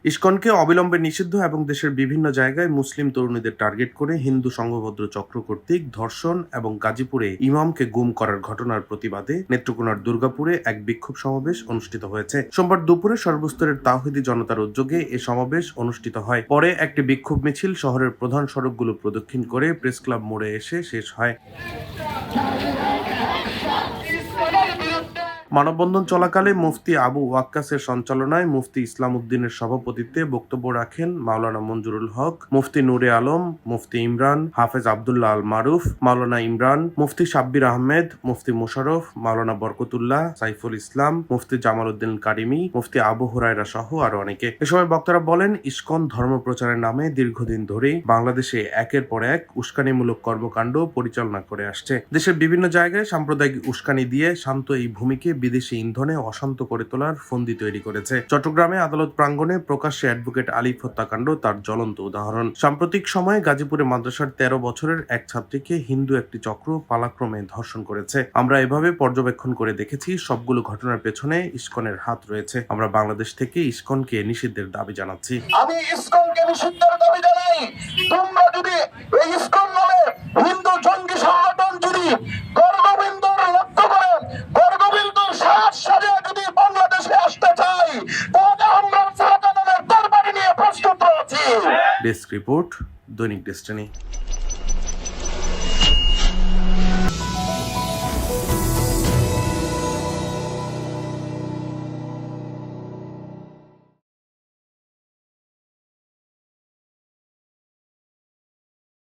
ইসকনকে অবিলম্বে নিষিদ্ধ এবং দেশের বিভিন্ন জায়গায় মুসলিম তরুণীদের টার্গেট করে হিন্দু সংঘবদ্ধ চক্র কর্তৃক ধর্ষণ এবং গাজীপুরে ইমামকে গুম করার ঘটনার প্রতিবাদে নেত্রকোনার দুর্গাপুরে এক বিক্ষোভ সমাবেশ অনুষ্ঠিত হয়েছে। সোমবার দুপুরে সর্বস্তরের তাওহিদি জনতার উদ্যোগে এ সমাবেশ অনুষ্ঠিত হয়। পরে একটি বিক্ষোভ মিছিল শহরের প্রধান সড়কগুলো প্রদক্ষিণ করে প্রেস ক্লাব মোড়ে এসে শেষ হয়। মানববন্ধন চলাকালে মুফতি আবু ওয়াক্কাসের সঞ্চালনায় মুফতি ইসলাম উদ্দিনের সভাপতিত্বে বক্তব্য রাখেন মাওলানা মঞ্জুরুল হক, মুফতি নূরে আলম, মুফতি ইমরান, হাফেজ আব্দুল্লাহ আল মারুফ, মাওলানা ইমরান, মুফতি সাব্বির আহমেদ, মুফতি মোশাররফ, মাওলানা বরকতুল্লাহ, সাইফুল ইসলাম, মুফতি জামাল উদ্দিন কারিমি, মুফতি আবু হুরায়রা সহ আরো অনেকে। এ সময় বক্তারা বলেন, ইসকন ধর্ম প্রচারের নামে দীর্ঘদিন ধরেই বাংলাদেশে একের পর এক উস্কানিমূলক কর্মকাণ্ড পরিচালনা করে আসছে। দেশের বিভিন্ন জায়গায় সাম্প্রদায়িক উস্কানি দিয়ে শান্ত এই ভূমিকে বিদেশি ইন্ধনে অশান্ত করে তোলার ফন্দি তৈরি করেছে। চট্টগ্রামে আদালত প্রাঙ্গণে প্রকাশ্যে অ্যাডভোকেট আলিফ হত্যাকাণ্ড তার জ্বলন্ত উদাহরণ। সাম্প্রতিক সময়ে গাজীপুরে মাদ্রাসার 13 বছরের এক ছাত্রীকে হিন্দু একটি চক্র পালাক্রমে ধর্ষণ করেছে। আমরা এভাবে পর্যবেক্ষণ করে দেখেছি সবগুলো ঘটনার পেছনে ইসকনের হাত রয়েছে। আমরা বাংলাদেশ থেকে ইসকনকে নিষিদ্ধের দাবি জানাচ্ছি। আমি ইসকনকে নিষিদ্ধের দাবি জানাই। তোমরা যদি এই ইসকন নামে হিন্দু জঙ্গি সংগঠন যদি গর্গবিন্দুর লক্ষ্য করে গর্গবিন্দুর সাজে যদি বাংলাদেশে আসতে চাই, তাহলে আমরা শাহজালালের দরবারে নিয়ে প্রস্তুত আছি। ডেস্ক রিপোর্ট, দৈনিক ডেস্টিনি।